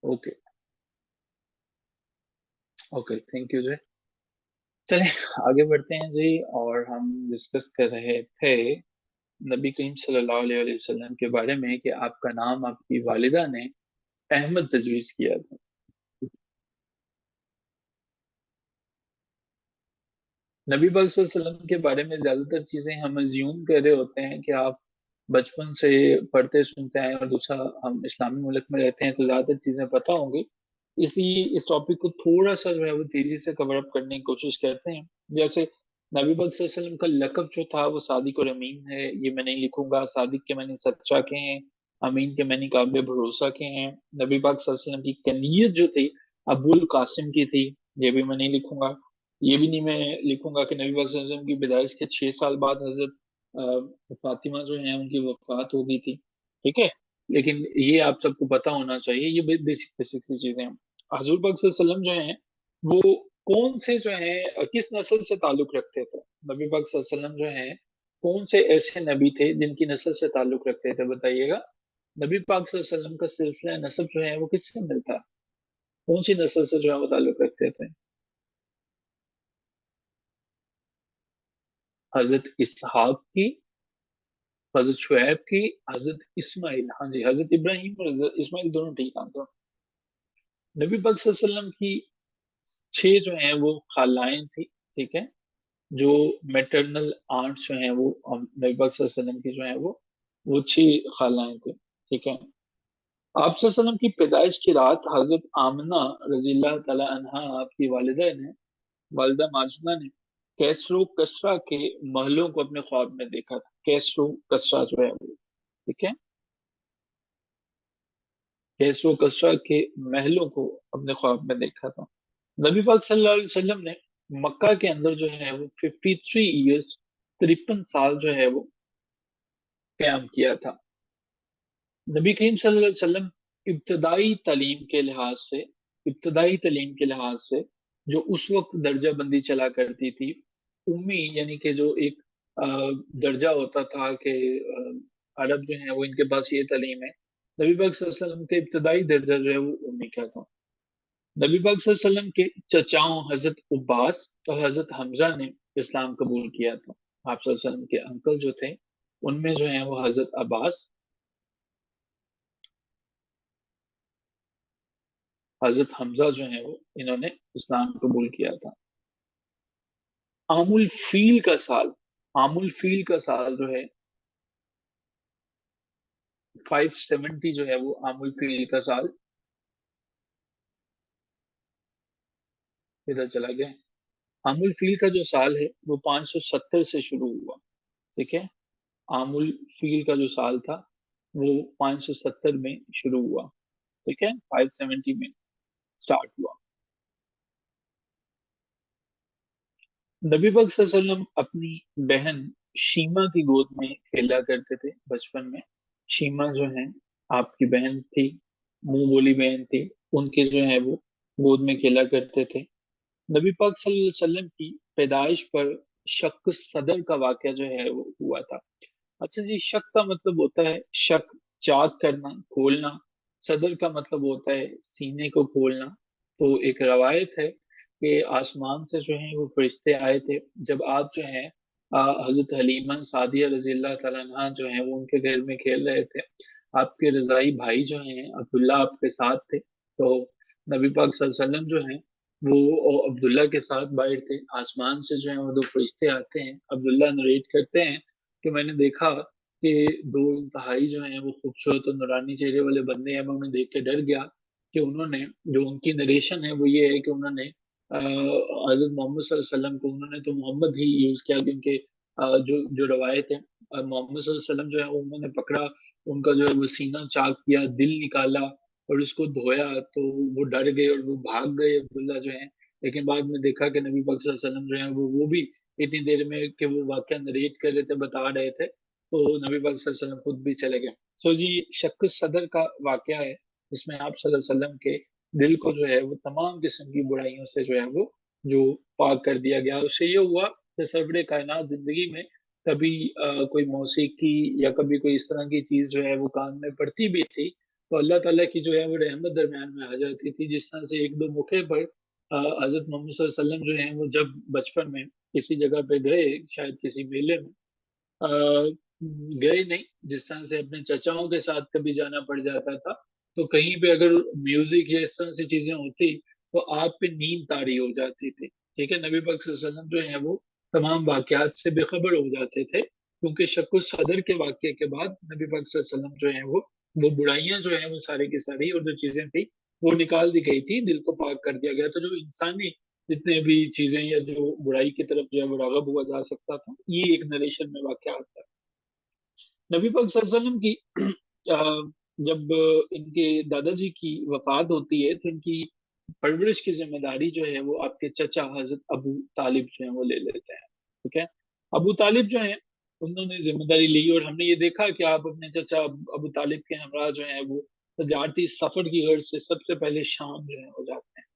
Okay. Okay, thank you जी। चलिए आगे बढ़ते हैं जी। और हम डिस्कस कर रहे थे नबी करीम सल्लल्लाहु अलैहि वसल्लम के बारे में कि आपका नाम आपकी वालिदा ने अहमद तजवीज किया था। नबी पाक सल्लल्लाहु अलैहि वसल्लम के बारे में ज्यादातर चीजें हम अज्यूम कर रहे होते हैं कि आप बचपन से पढ़ते सुनते आए, और दूसरा हम इस्लामी मुल्क में रहते हैं तो ज्यादातर चीजें पता होंगी। इसलिए इस टॉपिक को थोड़ा सा जो है वो तेजी से कवर अप करने की कोशिश करते हैं। जैसे नबी पाक सल्लल्लाहु अलैहि वसल्लम का लकब जो था वो सादिक और अमीन है, ये मैं नहीं लिखूंगा। सादिक के मैंने सच्चा के हैं, अमीन के मैंने काबिल भरोसा के हैं। नबी पाक सल्लल्लाहु अलैहि वसल्लम की कनीयत जो थी अबुल कासिम की थी, ये भी मैं नहीं लिखूंगा। ये भी नहीं मैं लिखूंगा कि नबी पाक सल्लल्लाहु अलैहि वसल्लम की पैदाइश के 6 साल बाद हजरत फातिमा जो है उनकी वफात हो गई थी। ठीक है, लेकिन ये आप सबको पता होना चाहिए, ये बेसिक बेसिक सी चीजें हैं। हजूर पाक सल्लल्लाहु अलैहि वसल्लम जो हैं वो कौन से जो है किस नस्ल से ताल्लुक रखते थे? नबी पाक सल्लल्लाहु अलैहि वसल्लम जो हैं कौन से ऐसे नबी थे जिनकी नस्ल से ताल्लुक रखते थे, बताइएगा। नबी पाक सल्लल्लाहु अलैहि वसल्लम का सिलसिला नसब जो है वो किससे मिलता है? कौन सी नस्ल से जो है वो ताल्लुक रखते थे? हजरत इसहाक की, हजरत शुएब की, हजरत इस्माइल। हाँ जी, हजरत इब्राहिम और हजरत इस्माइल दोनों ठीक आंसर। नबी पाक सल्लल्लाहु अलैहि वसल्लम की 6 जो हैं वो खालाएं थी। ठीक है, जो मैटरनल आंट जो हैं वो नबी पाक सल्लल्लाहु अलैहि वसल्लम की जो है वो 6 खालाएं थी। ठीक है, आप सल्लल्लाहु अलैहि वसल्लम की पैदाइश की रात हजरत आमना रजी अल्लाह तआला अन्हा आपकी वालिदा माजिदा ने कैसरो कसरा के महलों को अपने ख्वाब में देखा था। कैसरो कसरा जो है वो, ठीक है, कैसरो कसरा के महलों को अपने ख्वाब में देखा था। नबी पाक सल्लल्लाहु अलैहि वसल्लम ने मक्का के अंदर जो है वो 53 ईयर्स, 53 साल जो है वो क्याम किया था। नबी करीम सल्लल्लाहु अलैहि वसल्लम इब्तदाई तालीम के लिहाज से, इब्तदाई तालीम के लिहाज से जो उस वक्त दर्जा बंदी चला करती थी, उम्मी यानी कि जो एक अ, दर्जा होता था कि अरब जो है वो इनके पास ये तालीम है। नबी पाक सल्लल्लाहु अलैहि वसल्लम के इब्तदाई दर्जा जो है वो उम्मी का था। नबी पाक सल्लल्लाहु अलैहि वसल्लम के चचाओं हजरत उब्बास और हजरत हमजा ने इस्लाम कबूल किया था। आप सल्लल्लाहु अलैहि वसल्लम के अंकल जो थे उनमें जो है वो हजरत अब्बास, हजरत हमजा जो है वो इन्होंने इस्लाम कबूल किया था। आमुल फील का साल, आमुल फील का साल जो है 570 जो है वो आमुल फील का साल इधर चला गया। आमुल फील का जो साल है वो 570 से शुरू हुआ। ठीक है, आमुल फील का जो साल था वो 570 में शुरू हुआ। ठीक है, 570 में स्टार्ट हुआ। नबी पाक सल्लल्लाहु अलैहि वसल्लम अपनी बहन शीमा की गोद में खेला करते थे बचपन में। शीमा जो है आपकी बहन थी, मुंह बोली बहन थी, उनके जो है वो गोद में खेला करते थे। नबी पाक सल्लल्लाहु अलैहि वसल्लम की पैदाइश पर शक सदर का वाकया जो है वो हुआ था। अच्छा जी, शक का मतलब होता है शक, चाक करना, खोलना। सदर का मतलब होता है सीने को खोलना। तो एक रवायत है कि आसमान से जो है वो फरिश्ते आए थे जब आप जो है हजरत हलीमा सादिया रजी अल्लाह तआला अन्हा जो है वो उनके घर में खेल रहे थे। आपके रजाई भाई जो हैं अब्दुल्ला आपके साथ थे। तो नबी पाक सल्लल्लाहु अलैहि वसल्लम जो हैं वो अब्दुल्ला के साथ बाहर थे। आसमान से जो है वो दो फरिश्ते आते हैं। अब्दुल्ला नरेट करते हैं कि मैंने देखा कि दो इंतहाई जो हैं वो खूबसूरत और नूरानी चेहरे वाले बंदे हैं। मैं उन्हें देख के डर गया कि उन्होंने, जो उनकी नरेशन है वो ये है कि उन्होंने हजरत मोहम्मद सल्लल्लाहु अलैहि वसल्लम को, उन्होंने तो मोहम्मद ही यूज किया क्योंकि जो जो रवायत है मोहम्मद सल्लल्लाहु अलैहि वसल्लम जो है उन्होंने पकड़ा, उनका जो है वो सीना चाक किया, दिल निकाला और उसको धोया, तो वो डर गए और वो भाग गए अब्दुल्ला जो है। लेकिन बाद में देखा कि नबी पाक सल्लल्लाहु अलैहि वसल्लम जो है वो भी इतनी देर में कि वो वाकया नरेट कर रहे थे, बता रहे थे, तो नबी पाक सल्लल्लाहु अलैहि वसल्लम खुद भी चले गए। सो जी, शक सदर का वाकया है जिसमें आप सल्लल्लाहु अलैहि वसल्लम के दिल को जो है वो तमाम किस्म की बुराइयों से जो है वो जो पाक कर दिया गया। उससे ये हुआ कि सरवरे कायनात जिंदगी में कभी कोई मौसीकी या कभी कोई इस तरह की चीज जो है वो कान में पड़ती भी थी تو اللہ تعالیٰ کی جو ہے وہ رحمت درمیان میں آ جاتی تھی. جس طرح سے ایک دو موقع پر حضرت محمد صلی اللہ علیہ وسلم جو ہیں وہ جب بچپن میں کسی جگہ پہ گئے، شاید کسی میلے میں گئے نہیں، جس طرح سے اپنے چچاؤں کے ساتھ کبھی جانا پڑ جاتا تھا، تو کہیں پہ اگر میوزک یا اس طرح سے چیزیں ہوتی تو آپ پہ نیند طاری ہو جاتی تھی. ٹھیک ہے، نبی پاک صلی اللہ علیہ وسلم جو ہیں وہ تمام واقعات سے بے خبر ہو جاتے تھے، کیونکہ شق الصدر کے واقعے کے بعد نبی پاک صلی اللہ علیہ وسلم جو ہیں وہ برائیاں جو ہیں وہ ساری کی ساری اور جو چیزیں تھی وہ نکال دی گئی تھی، دل کو پاک کر دیا گیا. تو جو انسانی جتنے بھی چیزیں یا جو برائی کی طرف جو ہے وہ راغب ہوا جا سکتا تھا، یہ ایک نریشن میں واقعہ آتا ہے. نبی پاک صلی اللہ علیہ وسلم کی جب ان کے دادا جی کی وفات ہوتی ہے تو ان کی پرورش کی ذمہ داری جو ہے وہ آپ کے چچا حضرت ابو طالب جو ہیں وہ لے لیتے ہیں. ٹھیک ہے، ابو طالب جو ہیں انہوں نے ذمہ داری لی، اور ہم نے یہ دیکھا کہ آپ اپنے چچا ابو طالب کے ہمراہ جو ہیں وہ تجارتی سفر کی غرض سے سب سے پہلے شام جو ہے وہ جاتے ہیں.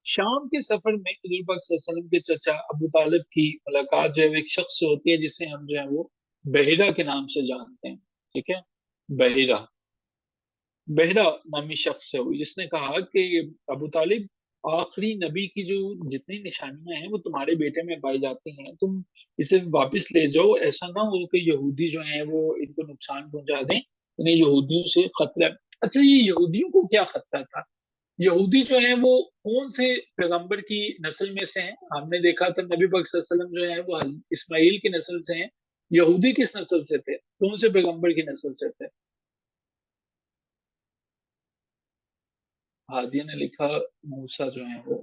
شام کے سفر میں حضور پاک صلی اللہ علیہ وسلم کے چچا ابو طالب کی ملاقات جو ہے وہ ایک شخص سے ہوتی ہے جسے ہم جو ہے وہ بحیرہ کے نام سے جانتے ہیں. ٹھیک ہے، بحیرہ بحیرہ نامی شخص سے ہوئی، جس نے کہا کہ ابو طالب، آخری نبی کی جو جتنی نشانیاں ہیں وہ تمہارے بیٹے میں پائی جاتی ہیں، تم اسے واپس لے جاؤ. ایسا نہ ہو کہ یہودی جو ہیں وہ ان کو نقصان پہنچا دیں، انہیں یہودیوں سے خطرہ ہے. اچھا، یہ یہودیوں کو کیا خطرہ تھا؟ یہودی جو ہیں وہ کون سے پیغمبر کی نسل میں سے ہیں؟ ہم نے دیکھا تھا نبی پاک صلی اللہ علیہ وسلم جو ہے وہ حضرت اسماعیل کی نسل سے ہیں. یہودی کس نسل سے تھے؟ کون سے پیغمبر کی نسل سے تھے؟ ہادیہ نے لکھا موسیٰ جو ہیں وہ،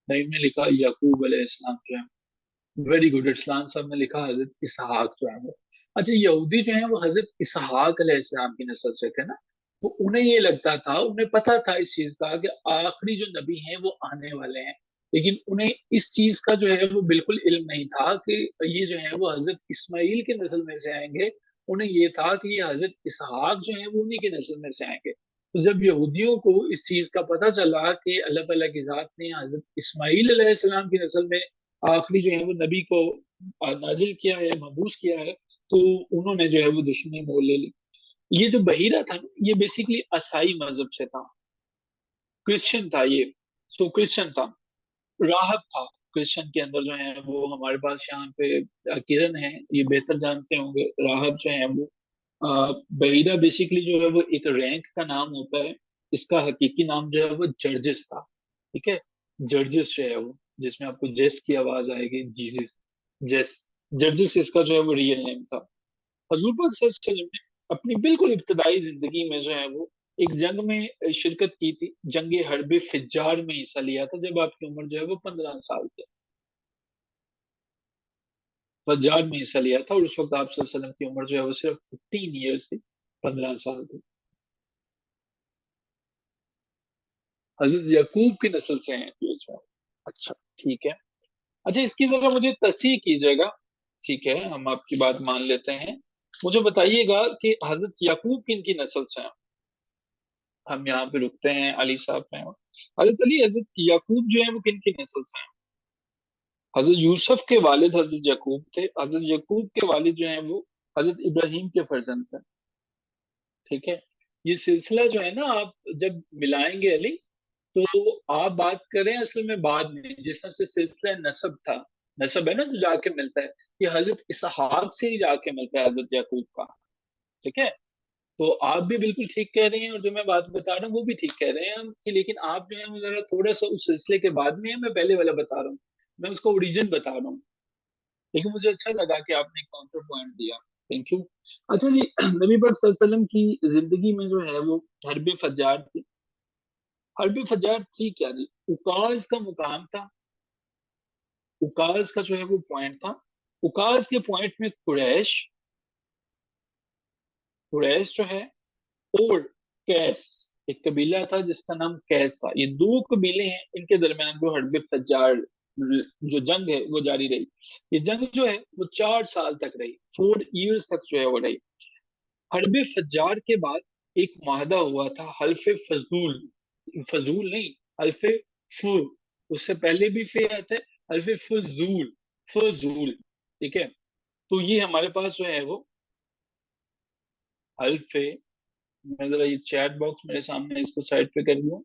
نعیم نے لکھا یعقوب علیہ السلام جو ہیں. Very good. ارسلان صاحب نے لکھا حضرت اسحاق جو ہیں وہ. اچھا، یہودی جو ہیں وہ حضرت اسحاق علیہ السلام کی نسل سے تھے نا. تو انہیں یہ لگتا تھا، انہیں پتا تھا اس چیز کا کہ آخری جو نبی ہیں وہ آنے والے ہیں، لیکن انہیں اس چیز کا جو ہے وہ بالکل علم نہیں تھا کہ یہ جو ہے وہ حضرت اسماعیل کے نسل میں سے آئیں گے. انہیں یہ تھا کہ یہ حضرت اسحاق جو ہیں وہ انہی کے نسل میں سے آئیں گے. تو جب یہودیوں کو اس چیز کا پتہ چلا کہ اللہ تعالیٰ کی ذات نے حضرت اسماعیل علیہ السلام کی نسل میں آخری جو ہے وہ نبی کو نازل کیا ہے، مبعوث کیا ہے، تو انہوں نے جو ہے وہ دشمنی مول لے لی. یہ جو بحیرہ تھا یہ بیسیکلی عیسائی مذہب سے تھا، کرسچن تھا یہ. سو کرسچن تھا، راہب تھا. کرسچن کے اندر جو ہے وہ ہمارے پاس یہاں پہ کرن ہے، یہ بہتر جانتے ہوں گے. راہب جو ہے وہ بحیرہ بیسیکلی جو ہے وہ ایک رینک کا نام ہوتا ہے. اس کا حقیقی نام جو ہے وہ جرجس تھا. ٹھیک ہے، جرجس جو ہے وہ، جس میں آپ کو جیس کی آواز آئے گی، جیزس، جیس. جرجس اس کا جو ہے وہ ریئل نیم تھا. حضور پاک صلی اللہ علیہ وسلم نے اپنی بالکل ابتدائی زندگی میں جو ہے وہ ایک جنگ میں شرکت کی تھی. جنگ حرب فجار میں حصہ لیا تھا جب آپ کی عمر جو ہے وہ 15 سال تھی. فجار میں حصہ لیا تھا، اور اس وقت آپ صلی اللہ علیہ وسلم کی عمر جو ہے وہ صرف 15 ایئرس تھی، 15 سال تھی. حضرت یعقوب کی نسل سے ہیں یہ جو ہے. اچھا ٹھیک ہے. اچھا، اس کی ذرا مجھے تصحیح کیجیے گا. ٹھیک ہے، ہم آپ کی بات مان لیتے ہیں. مجھے بتائیے گا کہ حضرت یعقوب کن کی نسل سے ہیں؟ ہم یہاں پہ رکتے ہیں، علی صاحب ہیں. حضرت علی، حضرت یعقوب جو ہے وہ کن کی نسل سے ہیں؟ حضرت یوسف کے والد حضرت یعقوب تھے. حضرت یعقوب کے والد جو ہیں وہ حضرت ابراہیم کے فرزند تھے. ٹھیک ہے، یہ سلسلہ جو ہے نا آپ جب ملائیں گے علی، تو آپ بات کریں اصل میں بعد میں جس طرح سے سلسلہ نسب تھا، نسب ہے نا جو جا کے ملتا ہے، یہ حضرت اسحاق سے ہی جا کے ملتا ہے حضرت یعقوب کا. ٹھیک ہے، تو آپ بھی بالکل ٹھیک کہہ رہے ہیں، اور جو میں بات بتا رہا ہوں وہ بھی ٹھیک کہہ رہے ہیں ہم کہ لیکن آپ جو ہے وہ ذرا تھوڑا سا اس سلسلے کے بعد میں ہے. میں پہلے والا بتا رہا ہوں، میں اس کا اوریجن بتا رہا ہوں. لیکن مجھے اچھا لگا کہ آپ نے کاؤنٹر پوائنٹ دیا. Thank you. اچھا جی، نبی پاک صلی اللہ علیہ وسلم کی زندگی میں جو ہے وہ حرب فجار تھی. حرب فجار تھی کیا جی؟ اکاز کا مقام تھا. اکاز کا جو ہے وہ پوائنٹ تھا. اکاز کے پوائنٹ میں قریش، قریش جو ہے، اور کیس، ایک قبیلہ تھا جس کا نام کیس تھا. یہ دو قبیلے ہیں، ان کے درمیان جو حرب فجار جو جنگ ہے وہ جاری رہی. یہ جنگ جو ہے وہ 4 سال تک رہی، 4 ایئرس تک جو ہے وہ رہی. حرب فجار کے بعد ایک معاہدہ ہوا تھا، حلف فضول. فضول نہیں، حلف فو. اس سے پہلے بھی فے آتا ہے، حلف فضول. فضول. ٹھیک ہے، تو یہ ہمارے پاس جو ہے وہ حلف मैं जरा ये चैट बॉक्स मेरे सामने, इसको साइड पे कर दूं।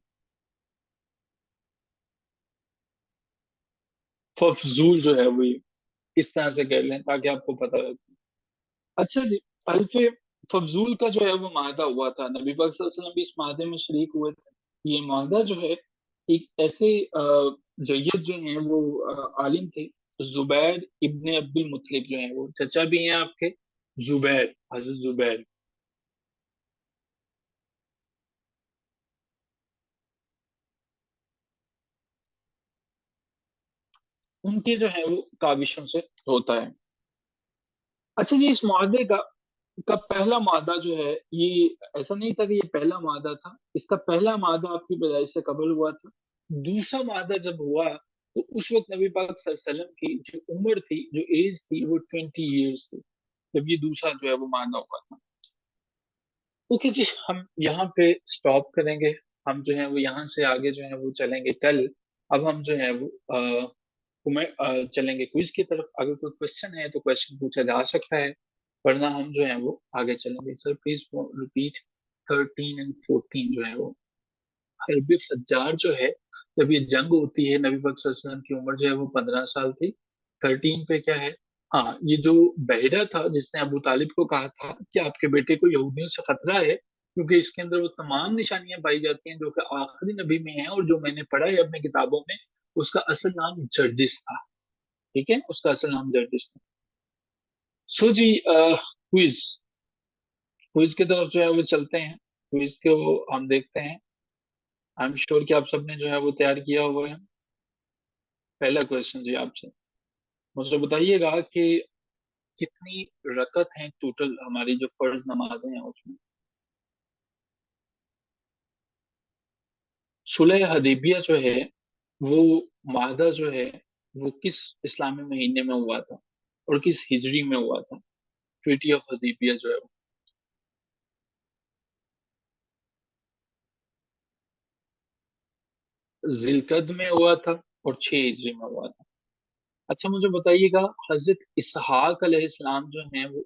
फफजूल जो है वो ये इस तरह से कह लें ताकि आपको पता रहे। अच्छा जी, अल्फे फफजूल का जो है वो माहदा हुआ था, नबी पाक सल्लल्लाहु अलैहि वसल्लम भी इस माहदे में शरीक हुए थे। ये माहदा जो है एक ऐसे जय्यद जो हैं वो आलिम थे, जुबैर इब्ने अब्दुल मुत्तलिब जो हैं, वो चचा भी हैं आपके, जुबैर, हजरत जुबैर। उनके जो है वो काविशों से होता है। अच्छा जी, इस मुआहदे का पहला मादा जो है ये, ऐसा नहीं था कि ये पहला मादा था, इसका पहला मादा आपकी पैदाइश से कबल हुआ था। दूसरा मादा जब हुआ तो उस वक्त नबी पाक सल्लल्लाहु अलैहि वसल्लम की जो उम्र थी, जो एज थी, वो 20 ईयर्स थी जब ये दूसरा जो है वो मादा हुआ था। ओके जी, हम यहाँ पे स्टॉप करेंगे। हम जो है वो यहाँ से आगे जो है वो चलेंगे कल। अब हम जो है वो चलेंगे क्विज की तरफ। अगर कोई क्वेश्चन है तो क्वेश्चन पूछा जा सकता है, वरना हम जो है वो आगे चलेंगे। सर प्लीज रिपीट 13 और 14 जो है वो। हरब फज्जार जो है, जब ये जंग होती है, नबी पाक सल्लल्लाहु अलैहि वसल्लम की उम्र जो है वो 15 साल थी। 13 पे क्या है? हाँ, ये जो बहरा था जिसने अबू तालिब को कहा था कि आपके बेटे को यहूदियों से खतरा है, क्योंकि इसके अंदर वो तमाम निशानियां पाई जाती हैं जो कि आखिरी नबी में है, और जो मैंने पढ़ा है अपनी किताबों में, उसका असल नाम जर्जिस था। ठीक है, उसका असल नाम जर्जिस था। सो जी, क्विज क्विज की तरफ जो है वो चलते हैं। क्विज को हम देखते हैं। आई एम श्योर कि आप सबने जो है वो तैयार किया हुआ है। पहला क्वेश्चन जी आपसे, मुझे बताइएगा कि कितनी रकत हैं टोटल हमारी जो फर्ज नमाजें हैं उसमें। सुलह हदीबिया जो है वो माहदा जो है वो किस इस्लामी महीने में हुआ था और किस हिजरी में हुआ था? ट्रीटी ऑफ हदीबिया जो है वो जिलकद में हुआ था और 6 हिजरी में हुआ था। अच्छा मुझे बताइएगा, हजरत इसहाक अलैहिस्सलाम जो हैं वो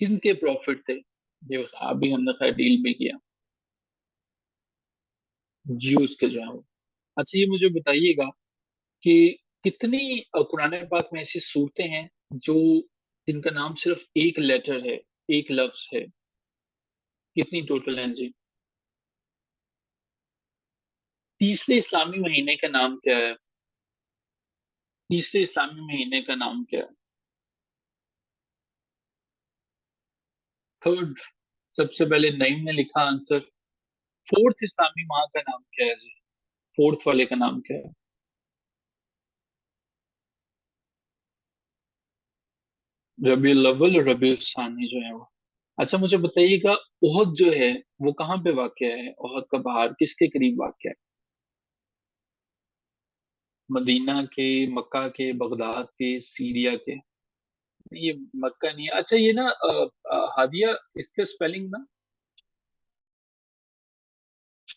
किनके प्रॉफिट थे? ये अभी हमने खैर डील भी किया, ज्यूस के जो है वो। अच्छा ये मुझे बताइएगा कि कितनी कुरान पाक में ऐसी सूरतें हैं जो जिनका नाम सिर्फ एक लेटर है, एक लफ्ज है? कितनी टोटल हैं जी? तीसरे इस्लामी महीने का नाम क्या है? तीसरे इस्लामी महीने का नाम क्या है? थर्ड। सबसे पहले नईम ने लिखा आंसर। फोर्थ इस्लामी माह का नाम क्या है जी? फोर्थ वाले का नाम क्या है? रबीउल अव्वल और रबीउल सानी जो है वो। अच्छा मुझे बताइएगा, ओहद जो है वो कहाँ पे वाक़या है? ओहद का पहाड़ किसके करीब वाक़या है? मदीना के, मक्का के, बगदाद के, सीरिया के? ये मक्का नहीं है। अच्छा ये ना हादिया, इसका स्पेलिंग ना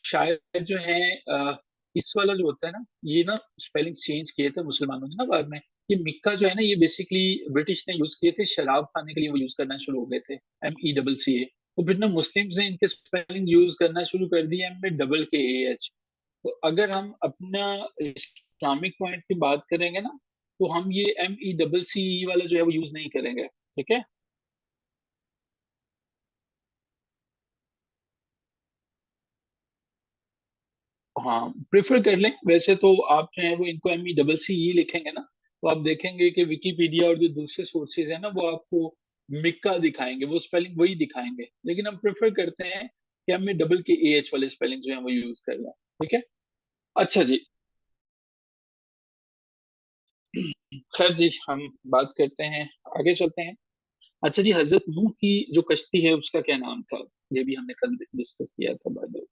शायद जो है इस वाला जो होता है ना, ये ना स्पेलिंग चेंज किए थे मुसलमानों ने ना बाद में। ये मिक्का जो है ना, ये बेसिकली ब्रिटिश ने यूज किए थे, शराब खाने के लिए वो यूज करना शुरू हो गए थे। MECCA। तो फिर ना मुस्लिम्स ने इनके स्पेलिंग यूज करना शुरू कर दिया, एम में डबल KAH। तो अगर हम अपना इस्लामिक पॉइंट की बात करेंगे ना, तो हम ये MECCE वाला जो है वो यूज नहीं करेंगे। ठीक है। हाँ, प्रेफर कर लें। वैसे तो आप जो है वो इनको MECCE लिखेंगे ना, तो आप देखेंगे कि विकीपीडिया और जो दूसरे सोर्सेज है ना वो आपको मिक्का दिखाएंगे, वो स्पेलिंग वही दिखाएंगे, लेकिन हम प्रेफर करते हैं कि हम में KAH वाले स्पेलिंग जो है वो यूज कर लें। ठीक है। अच्छा जी, खैर जी, हम बात करते हैं, आगे चलते हैं। अच्छा जी, हजरत नूह की जो कश्ती है उसका क्या नाम था? ये भी हमने कल डिस्कस किया था बाय।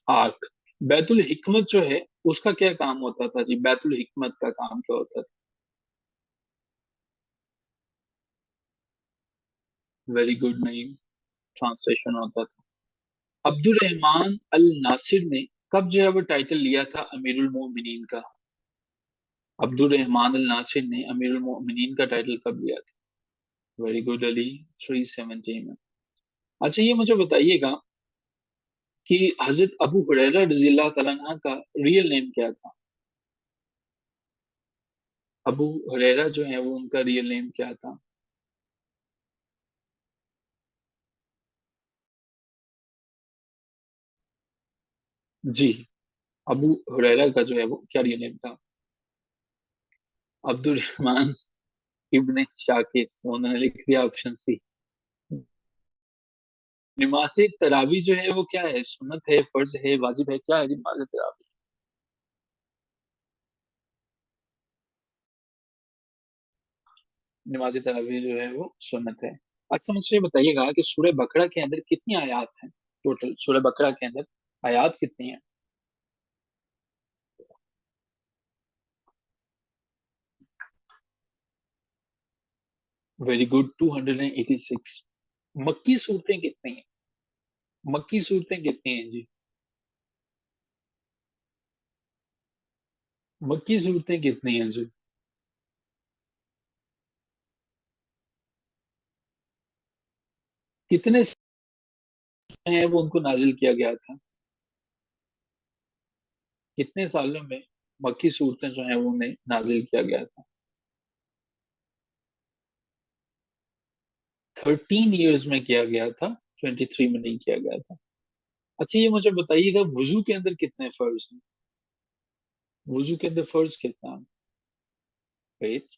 आर्क। बैतुल हिकमत जो है उसका क्या काम होता था जी? बैतुल हिकमत का काम क्या होता था? वेरी गुड, नहीं, ट्रांसलेशन होता था। अब्दुल रहमान अल नासिर ने कब जो है वो टाइटल लिया था अमीरुल मोमिनीन का? अब्दुल रहमान अल नासिर ने अमीरुल मोमिनीन का टाइटल कब लिया था? वेरी गुड अली, 370 में। अच्छा ये मुझे बताइएगा कि हजरत अबू हुरैरा रजी अल्लाह तआला अन्हा का रियल नेम क्या था? अबू हुरैरा जो है वो उनका रियल नेम क्या था? जी, अबू हुरैरा का जो है वो क्या रियल नेम था? अब्दुल रहमान इब्ने शाकिर, उन्होंने लिख दिया ऑप्शन सी। नमाज तरावी जो है वो क्या है? सुन्नत है, फर्ज है, वाजिब है, क्या है जी नमाज तरावी? नमाज तरावी जो है वो सुन्नत है। अच्छा मुझे ये बताइएगा कि सूरह बकरा के अंदर कितनी आयत हैं? टोटल सूरह बकरा के अंदर आयत कितनी है? Very good, 286। मक्की सूरतें कितनी हैं? मक्की सूरतें कितनी हैं जी? मक्की सूरतें कितनी हैं जी? कितने हैं वो उनको नाजिल किया गया था? कितने सालों में मक्की सूरतें जो हैं वो उन्हें नाजिल किया गया था? 13 ईयर्स में किया गया था, 23 में नहीं किया गया था। अच्छा ये मुझे बताइएगा वुजू के अंदर कितने फर्ज हैं? वुजू के अंदर फर्ज कितना है? Wait,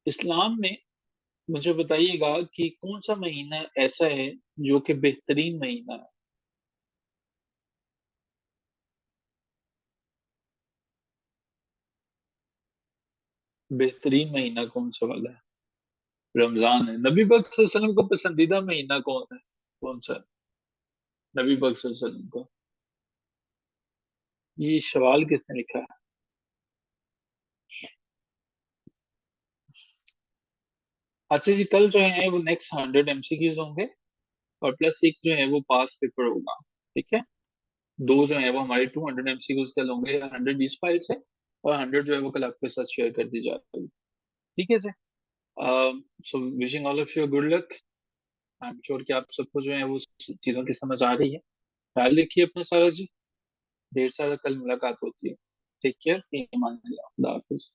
इस्लाम में मुझे बताइएगा कि कौन सा महीना ऐसा है जो कि बेहतरीन महीना है? बेहतरीन महीना कौन सा वाला है? रमजान है। नबी पाक सल्लल्लाहु अलैहि वसल्लम को पसंदीदा महीना कौन है? कौन सा है? नबी पाक सल्लल्लाहु अलैहि वसल्लम को ये सवाल किसने लिखा है? अच्छा जी, कल जो है वो नेक्स्ट 100 MCQs होंगे और प्लस एक जो है वो पास पेपर होगा। ठीक है, दो जो है वो हमारे 200 MCQs कल होंगे, 100 इस फाइल से और 100 जो है वो कल आपके साथ शेयर कर दी जाएगी। ठीक है sir. So wishing all of you good luck. I am sure कि आप सबको जो है वो चीज़ों की समझ आ रही है। ख्याल रखिए अपना सारा जी। ढेर सारा कल मुलाकात होती है। टेक केयर, फी अमान अल्लाह, खुदा हाफिज।